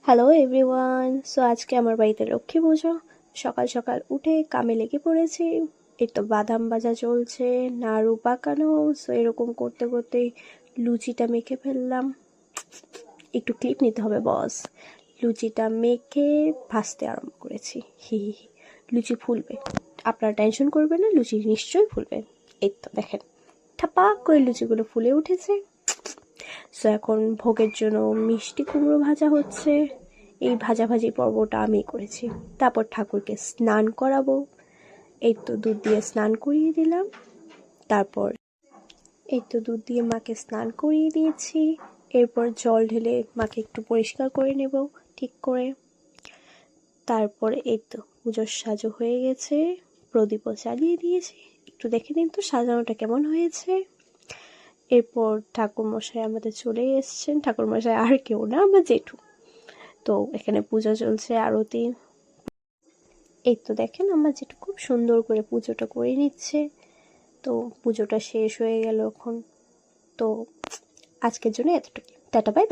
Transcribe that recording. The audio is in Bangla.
Hello everyone. সো আজকে আমার বাড়িতে লক্ষ্মী পুজো। সকাল সকাল উঠে কামে লেগে পড়েছি। এই তো বাদাম ভাজা চলছে, নাড়ু পাকানো। সো এরকম করতে করতে লুচিটা মেখে ফেললাম। একটু ক্লিপ নিতে হবে বস। লুচিটা মেখে ভাজতে আরম্ভ করেছি। হি হি হি। লুচি ফুলবে, আপনারা টেনশন করবেন না, লুচি নিশ্চয়ই ফুলবে। এই তো দেখেন, ঠাপাক করে লুচিগুলো ফুলে উঠেছে। সো এখন ভোগের জন্য মিষ্টি কুমড়ো ভাজা হচ্ছে। এই ভাজাভাজি পর্বটা আমি করেছি। তারপর ঠাকুরকে স্নান করাবো। এই তো দুধ দিয়ে স্নান করিয়ে দিলাম। তারপর এই তো দুধ দিয়ে মাকে স্নান করিয়ে দিয়েছি। এরপর জল ঢেলে মাকে একটু পরিষ্কার করে নেব ঠিক করে। তারপর এই তো পুজোর সাজো হয়ে গেছে, প্রদীপও জ্বালিয়ে দিয়েছি। একটু দেখে নিন তো সাজানোটা কেমন হয়েছে। এরপর ঠাকুরমশাই আমাদের চলে এসছেন। ঠাকুরমশাই আর কেউ না, আমার জেঠু। তো এখানে পূজা চলছে, আরতি। এই তো দেখেন আমার জেঠু খুব সুন্দর করে পুজোটা করে নিচ্ছে। তো পুজোটা শেষ হয়ে গেল এখন। তো আজকের জন্য এতটুকু। Tata bye.